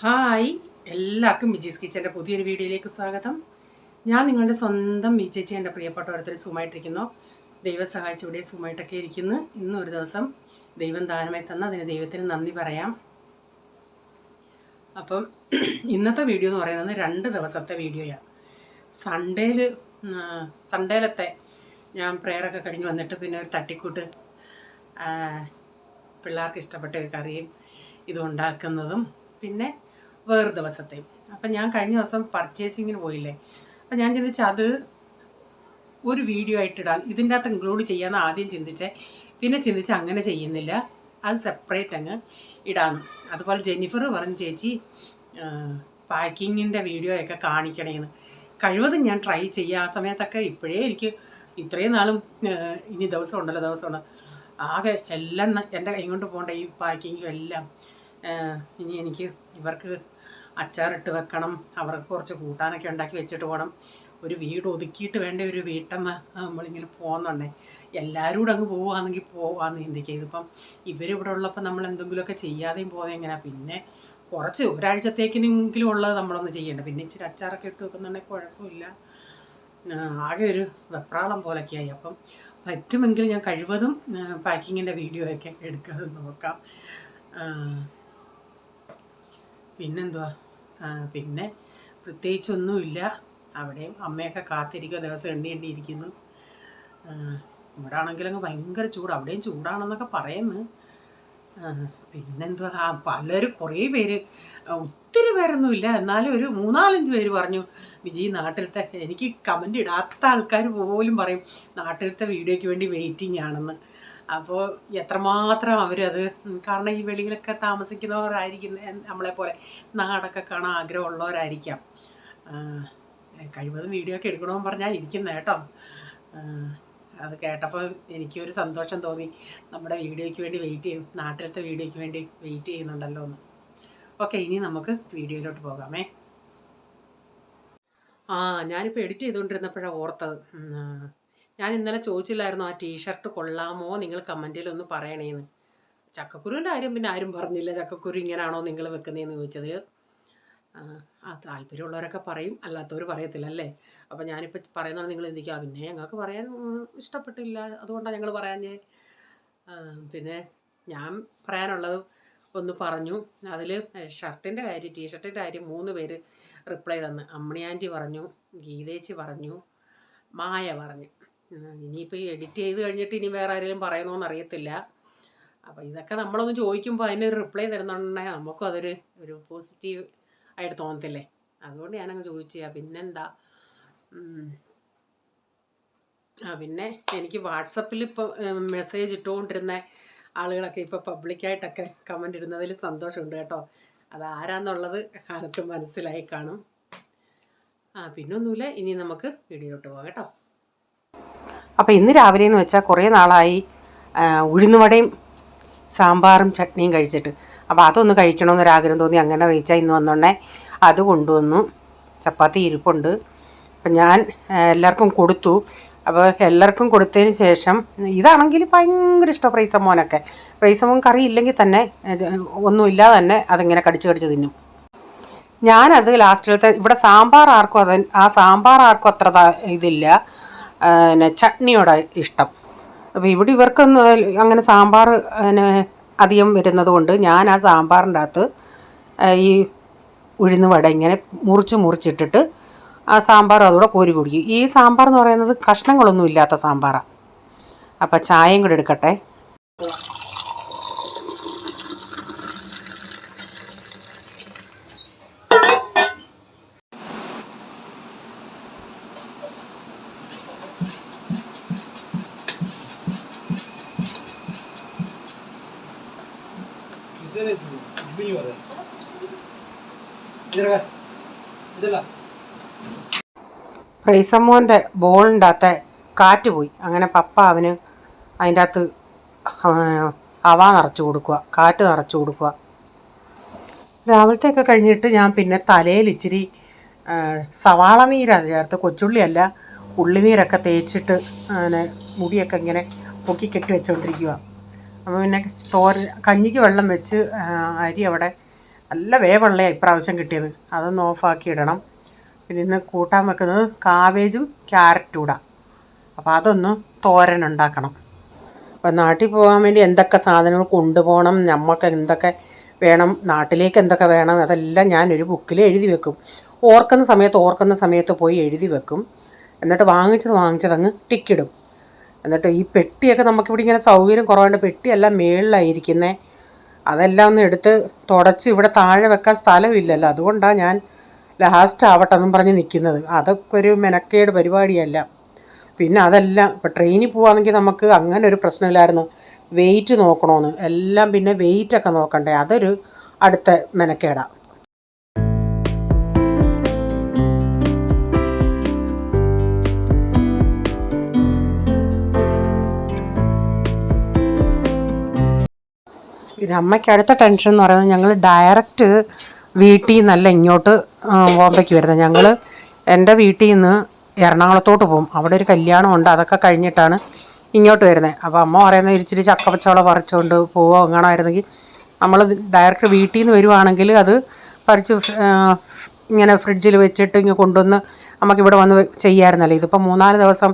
Hi, എല്ലാവർക്കും വിജീസ് കിച്ചൻ്റെ പുതിയൊരു വീഡിയോയിലേക്ക് സ്വാഗതം. ഞാൻ നിങ്ങളുടെ സ്വന്തം ചേച്ചി, എൻ്റെ പ്രിയപ്പെട്ട ഓരോരുത്തർ സുഖമായിട്ടിരിക്കുന്നു. ദൈവം സഹായിച്ചൂടെ സുഖമായിട്ടൊക്കെ ഇരിക്കുന്നു. ഇന്നൊരു ദിവസം ദൈവം ദാനമായി തന്ന അതിന് ദൈവത്തിന് നന്ദി പറയാം. അപ്പം ഇന്നത്തെ വീഡിയോ എന്ന് പറയുന്നത് 2 ദിവസത്തെ വീഡിയോയാണ്. സൺഡേയിലത്തെ ഞാൻ പ്രെയറൊക്കെ കഴിഞ്ഞ് വന്നിട്ട് പിന്നെ ഒരു തട്ടിക്കൂട്ട് പിള്ളേർക്ക് ഇഷ്ടപ്പെട്ട ഒരു കറിയും ഇതും ഉണ്ടാക്കുന്നതും പിന്നെ വേറെ ദിവസത്തെയും. അപ്പം ഞാൻ കഴിഞ്ഞ ദിവസം പർച്ചേസിങ്ങിന് പോയില്ലേ, അപ്പം ഞാൻ ചിന്തിച്ച അത് ഒരു വീഡിയോ ആയിട്ടിടാം, ഇതിൻ്റെ അകത്ത് ഇൻക്ലൂഡ് ചെയ്യാമെന്ന് ആദ്യം ചിന്തിച്ചേ. പിന്നെ ചിന്തിച്ച് അങ്ങനെ ചെയ്യുന്നില്ല, അത് സെപ്പറേറ്റ് അങ്ങ് ഇടാമെന്ന്. അതുപോലെ ജെന്നിഫർ പറഞ്ഞു, ചേച്ചി പാക്കിങ്ങിൻ്റെ വീഡിയോ ഒക്കെ കാണിക്കണേന്ന്. കഴിവതും ഞാൻ ട്രൈ ചെയ്യാം. ആ സമയത്തൊക്കെ ഇപ്പോഴേ എനിക്ക് ഇത്രയും നാളും ഇനി ദിവസമുണ്ട് ആകെ എല്ലാം എൻ്റെ കൈ കൊണ്ട് പോകേണ്ട ഈ പാക്കിങ്ങും എല്ലാം. ഇനി എനിക്ക് ഇവർക്ക് അച്ചാറിട്ട് വെക്കണം, അവർക്ക് കുറച്ച് കൂട്ടാനൊക്കെ ഉണ്ടാക്കി വെച്ചിട്ട് പോകണം. ഒരു വീട് ഒതുക്കിയിട്ട് വേണ്ട ഒരു വീട്ടമ്മ നമ്മളിങ്ങനെ പോകുന്നുണ്ടേ. എല്ലാവരും കൂടെ അങ്ങ് പോവുകയാണെങ്കിൽ പോകാമെന്ന് ചിന്തിക്കുക. ഇതിപ്പം ഇവരിവിടെ ഉള്ളപ്പോൾ നമ്മൾ എന്തെങ്കിലുമൊക്കെ ചെയ്യാതെയും പോകുന്നത് എങ്ങനെയാണ്? പിന്നെ കുറച്ച് ഒരാഴ്ചത്തേക്കിനെങ്കിലും ഉള്ളത് നമ്മളൊന്ന് ചെയ്യേണ്ട. പിന്നെ ഇച്ചിരി അച്ചാറൊക്കെ ഇട്ട് വെക്കുന്നുണ്ടെങ്കിൽ കുഴപ്പമില്ല. ആകെ ഒരു വെപ്രാളം പോലൊക്കെയായി. അപ്പം പറ്റുമെങ്കിൽ ഞാൻ കഴിവതും പാക്കിങ്ങിൻ്റെ വീഡിയോ ഒക്കെ എടുക്കാതെ നോക്കാം. പിന്നെന്തുവാ, പിന്നെ പ്രത്യേകിച്ചൊന്നുമില്ല. അവിടെയും അമ്മയൊക്കെ കാത്തിരിക്കുക, ദിവസം എണ്ണിയിരിക്കുന്നു. ഇവിടെ ആണെങ്കിലങ്ങ് ഭയങ്കര ചൂട്, അവിടെയും ചൂടാണെന്നൊക്കെ പറയുന്നു. പിന്നെന്തുവാ, പലരും കുറേ പേര്, ഒത്തിരി പേരൊന്നുമില്ല, എന്നാലും ഒരു 3-4 പേര് പറഞ്ഞു, വിജി നാട്ടിലത്തെ, എനിക്ക് കമൻ്റ് ഇടാത്ത ആൾക്കാർ പോലും പറയും നാട്ടിലത്തെ വീഡിയോയ്ക്ക് വേണ്ടി വെയിറ്റിംഗ് ആണെന്ന്. അപ്പോൾ എത്രമാത്രം അവരത്, കാരണം ഈ വെളിയിലൊക്കെ താമസിക്കുന്നവരായിരിക്കും, നമ്മളെപ്പോലെ നാടൊക്കെ കാണാൻ ആഗ്രഹമുള്ളവരായിരിക്കാം. കഴിവതും വീഡിയോ ഒക്കെ എടുക്കണമെന്ന് പറഞ്ഞാൽ ഇരിക്കുന്നത് കേട്ടോ. അത് കേട്ടപ്പോൾ എനിക്കൊരു സന്തോഷം തോന്നി, നമ്മുടെ വീഡിയോയ്ക്ക് വേണ്ടി നാട്ടിലത്തെ വീഡിയോയ്ക്ക് വേണ്ടി വെയിറ്റ് ചെയ്യുന്നുണ്ടല്ലോ എന്ന്. ഓക്കെ, ഇനി നമുക്ക് വീഡിയോയിലോട്ട് പോകാമേ. ഞാനിപ്പോൾ എഡിറ്റ് ചെയ്തുകൊണ്ടിരുന്നപ്പോഴാണ് ഓർത്തത്, ഞാൻ ഇന്നലെ ചോദിച്ചില്ലായിരുന്നു ആ ടീഷർട്ട് കൊള്ളാമോ, നിങ്ങൾ കമൻറ്റിലൊന്ന് പറയണേന്ന്. ചക്കക്കുരുവിൻ്റെ കാര്യം പിന്നെ ആരും പറഞ്ഞില്ല, ചക്കക്കുരു ഇങ്ങനെയാണോ നിങ്ങൾ വെക്കുന്നതെന്ന് ചോദിച്ചത്. താല്പര്യമുള്ളവരൊക്കെ പറയും, അല്ലാത്തവർ പറയത്തില്ല അല്ലേ. അപ്പോൾ ഞാനിപ്പോൾ പറയുന്നത് നിങ്ങൾ ചിന്തിക്കുക, പിന്നെ ഞങ്ങൾക്ക് പറയാൻ ഇഷ്ടപ്പെട്ടില്ല, അതുകൊണ്ടാണ് ഞങ്ങൾ പറയാഞ്ഞേ. പിന്നെ ഞാൻ പറയാനുള്ളത് ഒന്ന് പറഞ്ഞു. അതിൽ ഷർട്ടിൻ്റെ കാര്യം, ടീഷർട്ടിൻ്റെ കാര്യം 3 പേര് റിപ്ലൈ തന്നു. അമ്മണി ആൻറ്റി പറഞ്ഞു, ഗീതേച്ചി പറഞ്ഞു, മായ പറഞ്ഞു. ഇനിയിപ്പോൾ എഡിറ്റ് ചെയ്ത് കഴിഞ്ഞിട്ട് ഇനി വേറെ ആരെങ്കിലും പറയുന്നോന്ന് അറിയത്തില്ല. അപ്പോൾ ഇതൊക്കെ നമ്മളൊന്ന് ചോദിക്കുമ്പോൾ അതിനൊരു റിപ്ലൈ തരുന്നുണ്ടെങ്കിൽ നമുക്കും ഒരു പോസിറ്റീവ് ആയിട്ട് തോന്നത്തില്ലേ. അതുകൊണ്ട് ഞാനങ്ങ് ചോദിച്ചാൽ. പിന്നെന്താ, പിന്നെ എനിക്ക് വാട്സപ്പിൽ ഇപ്പോൾ മെസ്സേജ് ഇട്ടുകൊണ്ടിരുന്ന ആളുകളൊക്കെ ഇപ്പോൾ പബ്ലിക്കായിട്ടൊക്കെ കമൻ്റ് ഇടുന്നതിൽ സന്തോഷമുണ്ട് കേട്ടോ. അതാരാന്നുള്ളത് ആൾക്ക് മനസ്സിലായി കാണും. പിന്നൊന്നുമില്ല, ഇനി നമുക്ക് വീഡിയോയിലോട്ട് പോകാം കേട്ടോ. അപ്പോൾ ഇന്ന് രാവിലെ എന്ന് വെച്ചാൽ കുറേ നാളായി ഉഴുന്നുവടയും സാമ്പാറും ചട്നിയും കഴിച്ചിട്ട്. അപ്പോൾ അതൊന്ന് കഴിക്കണമെന്നൊരാഗ്രഹം തോന്നി. അങ്ങനെ റീച്ചായി ഇന്ന് വന്നോണ്ടേ അത് കൊണ്ടുവന്നു. ചപ്പാത്തി ഇരിപ്പുണ്ട്. അപ്പം ഞാൻ എല്ലാവർക്കും കൊടുത്തു. അപ്പോൾ എല്ലാവർക്കും കൊടുത്തതിന് ശേഷം ഇതാണെങ്കിൽ ഭയങ്കര ഇഷ്ടം പ്രൈസമ്മോനൊക്കെ. പ്രൈസമ്മോൻ കറി ഇല്ലെങ്കിൽ തന്നെ ഒന്നുമില്ലാതെ തന്നെ അതിങ്ങനെ കടിച്ച് തിന്നും. ഞാനത് ലാസ്റ്റിലത്തെ ഇവിടെ സാമ്പാർ ആർക്കും അത്ര ഇതില്ല, ചട്നിയോടെ ഇഷ്ടം. അപ്പോൾ ഇവിടെ ഇവർക്കൊന്നും അങ്ങനെ സാമ്പാർ അധികം വരുന്നത് കൊണ്ട് ഞാൻ ആ സാമ്പാറിൻ്റെ അകത്ത് ഈ ഉഴുന്നുവട ഇങ്ങനെ മുറിച്ചിട്ടിട്ട് ആ സാമ്പാർ അതുകൂടെ കോരി കുടിക്കും. ഈ സാമ്പാർ എന്ന് പറയുന്നത് കഷ്ണങ്ങളൊന്നും ഇല്ലാത്ത സാമ്പാറാണ്. അപ്പോൾ ചായയും കൂടെ എടുക്കട്ടെ. പ്രൈസമ്മോൻ്റെ ബോളിൻ്റെ അകത്തെ കാറ്റ് പോയി. അങ്ങനെ പപ്പ അവന് അതിൻ്റെ അകത്ത് കാറ്റ് നിറച്ച് കൊടുക്കുക. രാവിലത്തെയൊക്കെ കഴിഞ്ഞിട്ട് ഞാൻ പിന്നെ തലയിൽ ഇച്ചിരി സവാള നീരാണ് ചേർത്ത്, കൊച്ചുള്ളിയല്ല, ഉള്ളിനീരൊക്കെ തേച്ചിട്ട് അങ്ങനെ മുടിയൊക്കെ ഇങ്ങനെ പൊക്കി കെട്ടി വെച്ചുകൊണ്ടിരിക്കുക. അപ്പോൾ പിന്നെ കഞ്ഞിക്ക് വെള്ളം വെച്ച് അരി അവിടെ നല്ല വേവുള്ള ഇപ്രാവശ്യം കിട്ടിയത്. അതൊന്ന് ഓഫാക്കി ഇടണം. പിന്നെ ഇന്ന് കൂട്ടാൻ വെക്കുന്നത് കാബേജും ക്യാരറ്റും കൂടെ. അപ്പോൾ അതൊന്ന് തോരൻ ഉണ്ടാക്കണം. അപ്പം നാട്ടിൽ പോകാൻ വേണ്ടി എന്തൊക്കെ സാധനങ്ങൾ കൊണ്ടുപോകണം, നമുക്ക് എന്തൊക്കെ വേണം, നാട്ടിലേക്ക് എന്തൊക്കെ വേണം, അതെല്ലാം ഞാനൊരു ബുക്കിൽ എഴുതി വെക്കും. ഓർക്കുന്ന സമയത്ത് പോയി എഴുതി വെക്കും. എന്നിട്ട് വാങ്ങിച്ചതങ്ങ് ടിക്കിടും. എന്നിട്ട് ഈ പെട്ടിയൊക്കെ നമുക്കിവിടെ ഇങ്ങനെ സൗകര്യം കുറവുണ്ട്. പെട്ടിയെല്ലാം മേളിലായിരിക്കുന്നത്. അതെല്ലാം ഒന്ന് എടുത്ത് തുടച്ച് ഇവിടെ താഴെ വെക്കാൻ സ്ഥലമില്ലല്ലോ. അതുകൊണ്ടാണ് ഞാൻ ലാസ്റ്റ് ആവട്ടെ എന്നും പറഞ്ഞ് നിൽക്കുന്നത്. അതൊക്കെ ഒരു മെനക്കേട് പരിപാടിയല്ല. പിന്നെ അതെല്ലാം ഇപ്പം ട്രെയിനിൽ പോവുകയാണെങ്കിൽ നമുക്ക് അങ്ങനെ ഒരു പ്രശ്നമില്ലായിരുന്നു. വെയിറ്റ് നോക്കണമെന്ന് എല്ലാം, പിന്നെ വെയിറ്റൊക്കെ നോക്കണ്ടേ, അതൊരു അടുത്ത മെനക്കേടാണ്. പിന്നെ അമ്മയ്ക്ക് അടുത്ത ടെൻഷൻ എന്ന് പറയുന്നത് ഞങ്ങൾ ഡയറക്റ്റ് വീട്ടിൽ നിന്നല്ല ഇങ്ങോട്ട് ബോംബെക്ക് വരുന്നത്. ഞങ്ങൾ എൻ്റെ വീട്ടിൽ നിന്ന് എറണാകുളത്തോട്ട് പോകും. അവിടെ ഒരു കല്യാണമുണ്ട്. അതൊക്കെ കഴിഞ്ഞിട്ടാണ് ഇങ്ങോട്ട് വരുന്നത്. അപ്പോൾ അമ്മ പറയുന്നത് ഇച്ചിരി ചക്കപ്പച്ചവള പറിച്ചുകൊണ്ട് പോവുക എങ്ങാണമായിരുന്നെങ്കിൽ നമ്മൾ ഡയറക്റ്റ് വീട്ടിൽ നിന്ന് വരുവാണെങ്കിൽ അത് പറിച്ച് ഇങ്ങനെ ഫ്രിഡ്ജിൽ വെച്ചിട്ട് ഇങ്ങനെ കൊണ്ടുവന്ന് നമുക്കിവിടെ വന്ന് ചെയ്യാമായിരുന്നല്ലോ. ഇതിപ്പോൾ 3-4 ദിവസം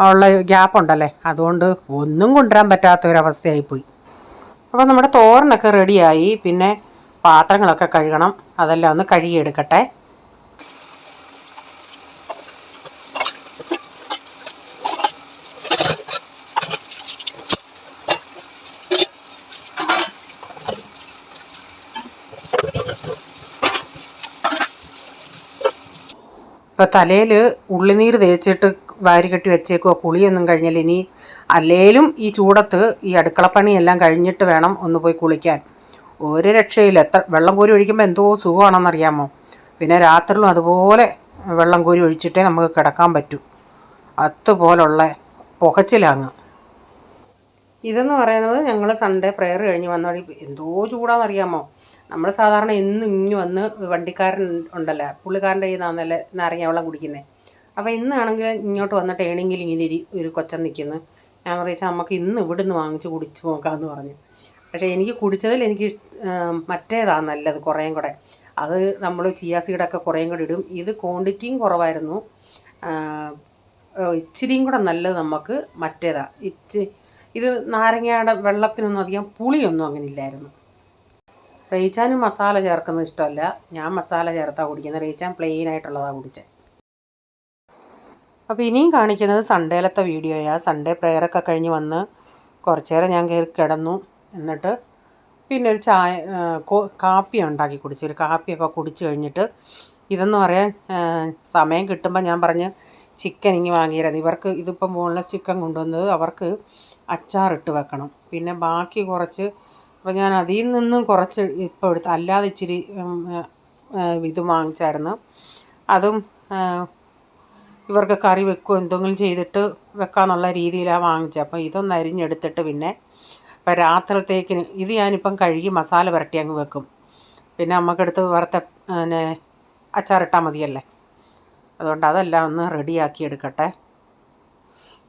ഉള്ള ഗ്യാപ്പുണ്ടല്ലേ, അതുകൊണ്ട് ഒന്നും കൊണ്ടുവരാൻ പറ്റാത്ത ഒരവസ്ഥയായിപ്പോയി. അപ്പോൾ നമ്മുടെ തോരനൊക്കെ റെഡിയായി. പിന്നെ പാത്രങ്ങളൊക്കെ കഴുകണം. അതെല്ലാം ഒന്ന് കഴുകിയെടുക്കട്ടെ. ഇപ്പോൾ തലയിൽ ഉള്ളിനീര് തേച്ചിട്ട് വാരി കെട്ടി വെച്ചേക്കുക. കുളിയൊന്നും കഴിഞ്ഞാൽ ഇനി അല്ലേലും ഈ ചൂടത്ത് ഈ അടുക്കളപ്പണിയെല്ലാം കഴിഞ്ഞിട്ട് വേണം ഒന്ന് പോയി കുളിക്കാൻ. ഒരു രക്ഷയില്ല. വെള്ളം കോരി ഒഴിക്കുമ്പോൾ എന്തോ സുഖമാണെന്നറിയാമോ. പിന്നെ രാത്രിയിലും അതുപോലെ വെള്ളം കോരി ഒഴിച്ചിട്ടേ നമുക്ക് കിടക്കാൻ പറ്റൂ. അതുപോലുള്ള പുകച്ചിലാങ്ങ്. ഇതെന്ന് പറയുന്നത് ഞങ്ങൾ സൺഡേ പ്രെയർ കഴിഞ്ഞ് വന്നോടി എന്തോ ചൂടാണെന്നറിയാമോ. നമ്മൾ സാധാരണ എന്നും ഇങ്ങ് വന്ന് വണ്ടിക്കാരൻ ഉണ്ടല്ലോ, പുള്ളിക്കാരൻ്റെ കയ്യിൽ നിന്നാണല്ലേ നാരങ്ങ വെള്ളം കുടിക്കുന്നത്. അപ്പോൾ ഇന്നാണെങ്കിൽ ഇങ്ങോട്ട് വന്ന ടേണിങ്ങിൽ ഇങ്ങനെ ഒരു കൊച്ചൻ നിൽക്കുന്നു. ഞാൻ പറയിച്ചാൽ നമുക്ക് ഇന്ന് ഇവിടുന്ന് വാങ്ങിച്ച് കുടിച്ച് നോക്കാമെന്ന് പറഞ്ഞു. പക്ഷേ എനിക്ക് കുടിച്ചതിൽ എനിക്ക് മറ്റേതാണ് നല്ലത് കുറേയും കൂടെ. അത് നമ്മൾ ചിയാ സീഡൊക്കെ കുറേയും കൂടെ ഇടും. ഇത് ക്വാണ്ടിറ്റിയും കുറവായിരുന്നു. ഇച്ചിരിയും കൂടെ നല്ലത് നമുക്ക് മറ്റേതാണ്. ഇത് നാരങ്ങയുടെ വെള്ളത്തിനൊന്നും അധികം പുളിയൊന്നും അങ്ങനെ ഇല്ലായിരുന്നു. റേച്ചാനും മസാല ചേർക്കുന്നത് ഇഷ്ടമല്ല. ഞാൻ മസാല ചേർത്താണ് കുടിക്കുന്നത്. റേച്ചാൻ പ്ലെയിൻ ആയിട്ടുള്ളതാണ് കുടിച്ചത്. അപ്പോൾ ഇനിയും കാണിക്കുന്നത് സൺഡേയിലത്തെ വീഡിയോയാണ്. സൺഡേ പ്രെയറൊക്കെ കഴിഞ്ഞ് വന്ന് കുറച്ച് നേരം ഞാൻ കയറി കിടന്നു. എന്നിട്ട് പിന്നെ ഒരു കാപ്പി ഉണ്ടാക്കി കുടിച്ചു. ഒരു കാപ്പിയൊക്കെ കുടിച്ച് കഴിഞ്ഞിട്ട് ഇതെന്ന് പറയാൻ സമയം കിട്ടുമ്പോൾ ഞാൻ പറഞ്ഞ് ചിക്കൻ ഇങ്ങ് വാങ്ങിയത്. ഇവർക്ക് ഇതിപ്പോൾ ബോൺലെസ് ചിക്കൻ കൊണ്ടുവന്നത് അവർക്ക് അച്ചാറിട്ട് വെക്കണം. പിന്നെ ബാക്കി കുറച്ച്, അപ്പോൾ ഞാൻ അതിൽ നിന്നും കുറച്ച് ഇപ്പോൾ എടുത്ത് അല്ലാതെ ഇച്ചിരി ഇത് വാങ്ങിച്ചായിരുന്നു. അതും ഇവർക്ക് കറി വെക്കുകയോ എന്തെങ്കിലും ചെയ്തിട്ട് വെക്കാമെന്നുള്ള രീതിയിലാണ് വാങ്ങിച്ചത്. അപ്പോൾ ഇതൊന്ന് അരിഞ്ഞെടുത്തിട്ട് പിന്നെ ഇപ്പം രാത്രിത്തേക്കിന് ഇത് ഞാനിപ്പം കഴുകി മസാല പുരട്ടി അങ്ങ് വെക്കും. പിന്നെ നമുക്കെടുത്ത് വറുത്ത പിന്നെ അച്ചാറിട്ടാൽ മതിയല്ലേ. അതുകൊണ്ട് അതെല്ലാം ഒന്ന് റെഡിയാക്കി എടുക്കട്ടെ.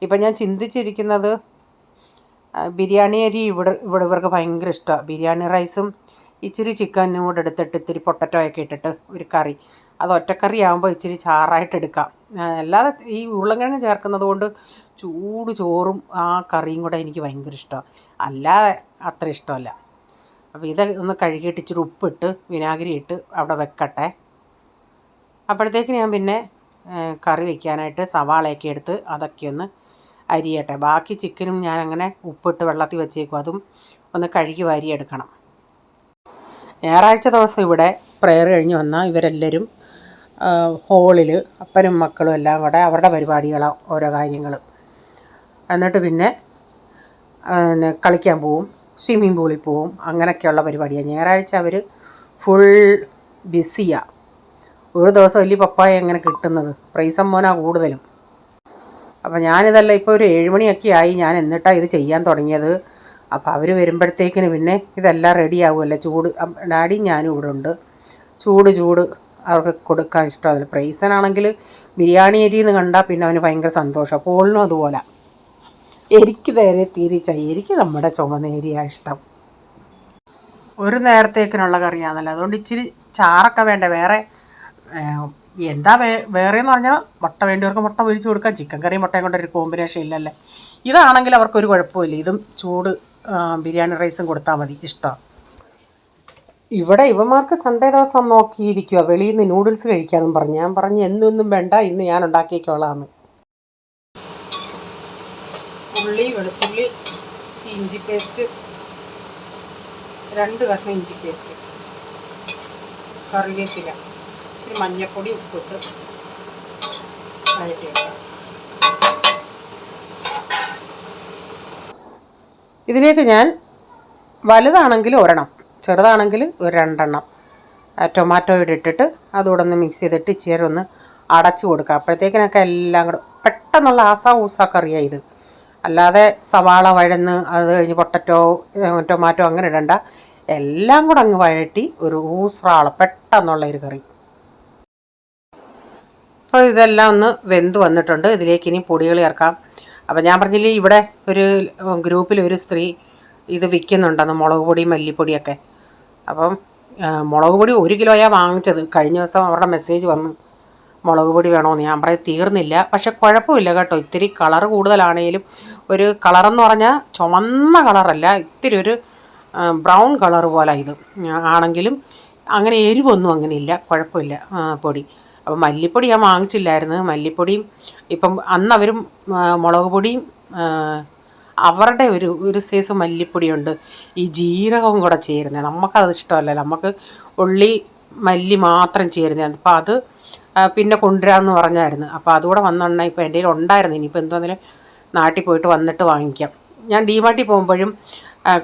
ഇപ്പം ഞാൻ ചിന്തിച്ചിരിക്കുന്നത് ബിരിയാണി അരി ഇവർക്ക് ഭയങ്കര ഇഷ്ടമാണ്. ബിരിയാണി റൈസും ഇച്ചിരി ചിക്കനും കൂടെ എടുത്തിട്ട് ഇത്തിരി പൊട്ടറ്റോയൊക്കെ ഇട്ടിട്ട് ഒരു കറി, അത് ഒറ്റക്കറി ആകുമ്പോൾ ഇച്ചിരി ചാറായിട്ട് എടുക്കാം. അല്ലാതെ ഈ ഉരുളക്കിഴങ്ങ് ചേർക്കുന്നത് കൊണ്ട് ചൂട് ചോറും ആ കറിയും കൂടെ എനിക്ക് ഭയങ്കര ഇഷ്ടമാണ്. അല്ലാതെ അത്ര ഇഷ്ടമല്ല. അപ്പോൾ ഇത് ഒന്ന് കഴുകിയിട്ട് ഇച്ചിരി ഉപ്പിട്ട് വിനാഗിരി ഇട്ട് അവിടെ വെക്കട്ടെ. അപ്പോഴത്തേക്ക് ഞാൻ പിന്നെ കറി വയ്ക്കാനായിട്ട് സവാളയൊക്കെ എടുത്ത് അതൊക്കെ ഒന്ന് അരിയട്ടെ. ബാക്കി ചിക്കനും ഞാൻ അങ്ങനെ ഉപ്പിട്ട് വെള്ളത്തിൽ വെച്ചേക്കും. അതും ഒന്ന് കഴുകി വാരിയെടുക്കണം. ഞായറാഴ്ച ദിവസം ഇവിടെ പ്രെയർ കഴിഞ്ഞ് വന്നാൽ ഇവരെല്ലാവരും ഹോളിൽ അപ്പനും മക്കളും എല്ലാം കൂടെ അവരുടെ പരിപാടികളോ ഓരോ കാര്യങ്ങൾ. എന്നിട്ട് പിന്നെ കളിക്കാൻ പോവും, സ്വിമ്മിംഗ് പൂളിൽ പോവും. അങ്ങനെയൊക്കെയുള്ള പരിപാടിയാണ്. ഞായറാഴ്ച അവർ ഫുൾ ബിസിയാണ്. ഒരു ദിവസം വലിയ പപ്പായ എങ്ങനെ കിട്ടുന്നത്, പ്രൈസം മോനാണ് കൂടുതലും. അപ്പോൾ ഞാനിതെല്ലാം ഇപ്പോൾ ഒരു 7 മണിയൊക്കെ ആയി ഞാൻ എന്നിട്ടാണ് ഇത് ചെയ്യാൻ തുടങ്ങിയത്. അപ്പോൾ അവർ വരുമ്പോഴത്തേക്കിന് പിന്നെ ഇതെല്ലാം റെഡി ആകുമല്ലോ. ചൂട് ഡാഡിയും ഞാനും ഇവിടെ ഉണ്ട്. ചൂട് അവർക്ക് കൊടുക്കാൻ ഇഷ്ടമല്ല. പ്രൈസനാണെങ്കിൽ ബിരിയാണി അരിയെന്ന് കണ്ടാൽ പിന്നെ അവന് ഭയങ്കര സന്തോഷം. പോളിനും അതുപോലെ. എനിക്ക് നേരെ തിരിച്ചായി, എനിക്ക് നമ്മുടെ ചുമന്നേരിയാണ് ഇഷ്ടം. ഒരു നേരത്തേക്കിനുള്ള കറിയാണല്ലോ, അതുകൊണ്ട് ഇച്ചിരി ചാറൊക്കെ വേണ്ട. വേറെ എന്താ വേറെയെന്ന് പറഞ്ഞാൽ മുട്ട വേണ്ടിയവർക്ക് മുട്ട പൊരിച്ച് കൊടുക്കാം. ചിക്കൻ കറിയും മുട്ടയും കൊണ്ടൊരു കോമ്പിനേഷൻ ഇല്ലല്ലേ. ഇതാണെങ്കിൽ അവർക്കൊരു കുഴപ്പമില്ല. ഇതും ചൂട് ബിരിയാണി റൈസും കൊടുത്താൽ മതി, ഇഷ്ടമാണ്. ഇവിടെ ഇവന്മാർക്ക് സൺഡേ ദിവസം നോക്കിയിരിക്കുക വെളിയിൽ നിന്ന് നൂഡിൽസ് കഴിക്കാമെന്നും പറഞ്ഞു. ഞാൻ പറഞ്ഞു എന്നൊന്നും വേണ്ട, ഇന്ന് ഞാൻ ഉണ്ടാക്കിക്കോളാന്ന്. ഉള്ളി, വെളുത്തുള്ളി, ഇഞ്ചി പേസ്റ്റ്, 2 കഷ്ണം ഇഞ്ചി പേസ്റ്റ്, കറിവേപ്പില, ഇച്ചിരി മഞ്ഞൾപ്പൊടി, ഉപ്പിട്ട് വഴറ്റി വെക്കാം. ഇതിലേക്ക് ഞാൻ വലുതാണെങ്കിൽ ഒരെണ്ണം, ചെറുതാണെങ്കിൽ ഒരു 2 എണ്ണം ടൊമാറ്റോ ഇട്ടിട്ട് അതുകൂടെ ഒന്ന് മിക്സ് ചെയ്തിട്ട് ഇച്ചിരി ഒന്ന് അടച്ചു കൊടുക്കുക. അപ്പോഴത്തേക്കിനൊക്കെ എല്ലാം കൂടെ പെട്ടെന്നുള്ള ഊസാ കറിയാണ് ഇത്. അല്ലാതെ സവാള വഴന്ന് അത് കഴിഞ്ഞ് ടൊമാറ്റോ അങ്ങനെ ഇടണ്ട. എല്ലാം കൂടെ അങ്ങ് വഴറ്റി ഒരു ഊസ്രാള പെട്ടെന്നുള്ള ഒരു കറി. അപ്പോൾ ഇതെല്ലാം ഒന്ന് വെന്ത് വന്നിട്ടുണ്ട്. ഇതിലേക്ക് ഇനി പൊടികൾ ചേർക്കാം. അപ്പോൾ ഞാൻ പറഞ്ഞില്ലേ, ഇവിടെ ഒരു ഗ്രൂപ്പിൽ ഒരു സ്ത്രീ ഇത് വിൽക്കുന്നുണ്ടെന്ന്, മുളക് പൊടി മല്ലിപ്പൊടിയൊക്കെ. അപ്പം മുളക് പൊടി 1 കിലോയാണ് വാങ്ങിച്ചത്. കഴിഞ്ഞ ദിവസം അവരുടെ മെസ്സേജ് വന്നു മുളക് പൊടി വേണമെന്ന്. ഞാൻ പറയും തീർന്നില്ല, പക്ഷെ കുഴപ്പമില്ല കേട്ടോ. ഇത്തിരി കളർ കൂടുതലാണെങ്കിലും, ഒരു കളറെന്ന് പറഞ്ഞാൽ ചുവന്ന കളറല്ല, ഇത്തിരി ഒരു ബ്രൗൺ കളർ പോലെ ഇത് ആണെങ്കിലും അങ്ങനെ എരിവൊന്നും അങ്ങനെ ഇല്ല, കുഴപ്പമില്ല പൊടി. അപ്പോൾ മല്ലിപ്പൊടി ഞാൻ വാങ്ങിച്ചില്ലായിരുന്നു. മല്ലിപ്പൊടിയും ഇപ്പം അന്ന് അവരും മുളക് പൊടിയും അവരുടെ ഒരു സൈസ് മല്ലിപ്പൊടിയുണ്ട്, ഈ ജീരകവും കൂടെ ചേരുന്നത്. നമുക്കത് ഇഷ്ടമല്ല, നമുക്ക് ഉള്ളി മല്ലി മാത്രം ചേരുന്നത്. അപ്പോൾ അത് പിന്നെ കൊണ്ടുവരാമെന്ന് പറഞ്ഞായിരുന്നു. അപ്പോൾ അതുകൂടെ വന്നെണ്ണ ഇപ്പോൾ എൻ്റെ കയ്യിൽ ഉണ്ടായിരുന്നു. ഇനിയിപ്പോൾ എന്തോന്നിലും നാട്ടിൽ പോയിട്ട് വന്നിട്ട് വാങ്ങിക്കാം. ഞാൻ ഡിമാർട്ടിൽ പോകുമ്പോഴും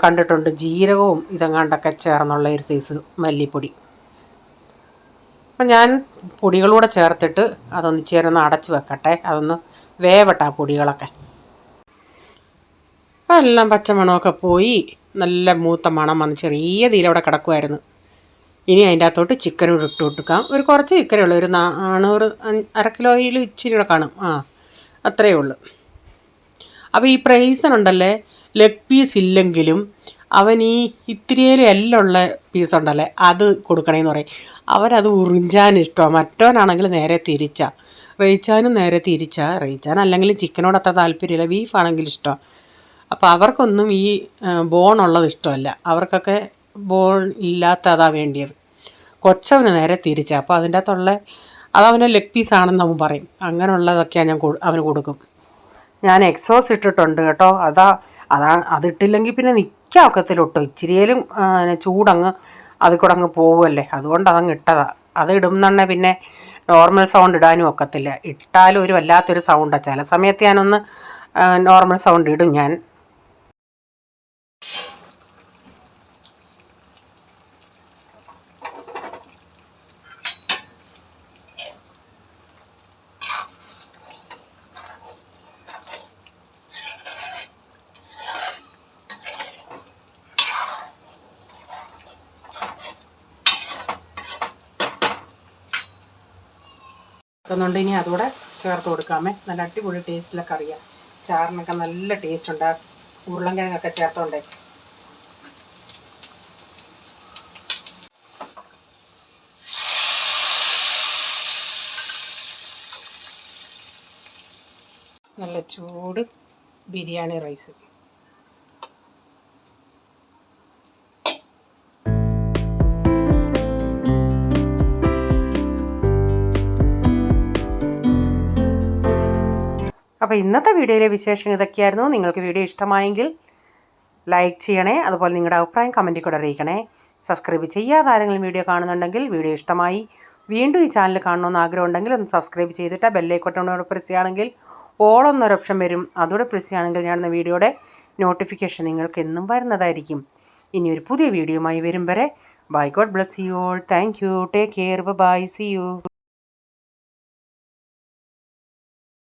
കണ്ടിട്ടുണ്ട് ജീരകവും ഇതെങ്ങാണ്ടൊക്കെ ചേർന്നുള്ള ഒരു സൈസ് മല്ലിപ്പൊടി. അപ്പം ഞാൻ പൊടികളൂടെ ചേർത്തിട്ട് അതൊന്ന് ചേർന്ന് അടച്ച് വെക്കട്ടെ, അതൊന്ന് വേവട്ടെ ആ പൊടികളൊക്കെ. അപ്പം എല്ലാം പച്ചമണമൊക്കെ പോയി നല്ല മൂത്ത മണം വന്ന് ചെറിയ തീയിലവിടെ കിടക്കുമായിരുന്നു. ഇനി അതിൻ്റെ അകത്തോട്ട് ചിക്കനും ഇട്ട് കൊടുക്കാം. ഒരു കുറച്ച് ചിക്കനേ ഉള്ളൂ, ഒരു 400 1/2 കിലോയിൽ ഇച്ചിരി കൂടെ കാണും, അത്രയേ ഉള്ളൂ. അപ്പോൾ ഈ പ്രൈസനുണ്ടല്ലേ, ലെഗ് പീസ് ഇല്ലെങ്കിലും അവൻ ഈ ഇത്തിരിയേലും എല്ലാം ഉള്ള പീസുണ്ടല്ലേ അത് കൊടുക്കണമെന്ന് പറയും. അവരത് ഉറിഞ്ചാൻ ഇഷ്ടമാണ്. മറ്റവനാണെങ്കിൽ നേരെ തിരിച്ചാണ്. റെയ്ച്ചാനും നേരെ തിരിച്ചാണ്. റെയ്ച്ചാൻ അല്ലെങ്കിലും ചിക്കനോട് അത്ര താല്പര്യമില്ല, ബീഫാണെങ്കിൽ ഇഷ്ടമാണ്. അപ്പോൾ അവർക്കൊന്നും ഈ ബോണുള്ളത് ഇഷ്ടമല്ല, അവർക്കൊക്കെ ബോൺ ഇല്ലാത്തതാണ് വേണ്ടിയത്. കൊച്ചവന് നേരെ തിരിച്ചാണ്. അപ്പോൾ അതിൻ്റെ അകത്തുള്ള അതവന് ലെഗ് പീസാണെന്ന് അവൻ പറയും. അങ്ങനെയുള്ളതൊക്കെയാണ് ഞാൻ അവന് കൊടുക്കും. ഞാൻ എക്സോസ് ഇട്ടിട്ടുണ്ട് കേട്ടോ. അതിട്ടില്ലെങ്കിൽ പിന്നെ നിൽക്കാൻ ഒക്കത്തിലൊട്ടോ. ഇച്ചിരിയേലും ചൂടങ്ങ് അതിൽ കൂടെ അങ്ങ് പോവുമല്ലേ, അതുകൊണ്ട് അതങ്ങ് ഇട്ടതാണ്. അത് ഇടുന്നുണ്ടെ പിന്നെ നോർമൽ സൗണ്ട് ഇടാനും ഒക്കത്തില്ല. ഇട്ടാലും ഒരു വല്ലാത്തൊരു സൗണ്ടാണ്. ചില സമയത്ത് ഞാനൊന്ന് നോർമൽ സൗണ്ട് ഇടും ഞാൻ. ുന്നുണ്ട് ഇനി അതുകൂടെ ചേർത്ത് കൊടുക്കാമേ. നല്ല അടിപൊളി ടേസ്റ്റിലൊക്കെ അറിയാം. ചാറിനൊക്കെ നല്ല ടേസ്റ്റ് ഉണ്ട്, ഉരുളൻകിഴങ്ങൊക്കെ ചേർത്തോണ്ടേ. നല്ല ചൂട് ബിരിയാണി റൈസ്. അപ്പോൾ ഇന്നത്തെ വീഡിയോയിലെ വിശേഷം ഇതൊക്കെയായിരുന്നു. നിങ്ങൾക്ക് വീഡിയോ ഇഷ്ടമായെങ്കിൽ ലൈക്ക് ചെയ്യണേ. അതുപോലെ നിങ്ങളുടെ അഭിപ്രായം കമൻറ്റിൽ കൂടെ അറിയിക്കണേ. സബ്സ്ക്രൈബ് ചെയ്യാതെ ആരെങ്കിലും വീഡിയോ കാണുന്നുണ്ടെങ്കിൽ, വീഡിയോ ഇഷ്ടമായി വീണ്ടും ഈ ചാനൽ കാണണമെന്ന് ആഗ്രഹം ഉണ്ടെങ്കിൽ ഒന്ന് സബ്സ്ക്രൈബ് ചെയ്തിട്ട് ബെല്ലൈക്കോട്ടോടെ പ്രസ് ചെയ്യുകയാണെങ്കിൽ ഓൾ എന്നൊരു ഓപ്ഷൻ വരും. അതോടെ പ്രസ് ചെയ്യുകയാണെങ്കിൽ ഞാനെന്ന വീഡിയോയുടെ നോട്ടിഫിക്കേഷൻ നിങ്ങൾക്ക് എന്നും വരുന്നതായിരിക്കും. ഇനി ഒരു പുതിയ വീഡിയോയുമായി വരും വരെ bye. God bless you all. Thank you. Take care. Bye. See U.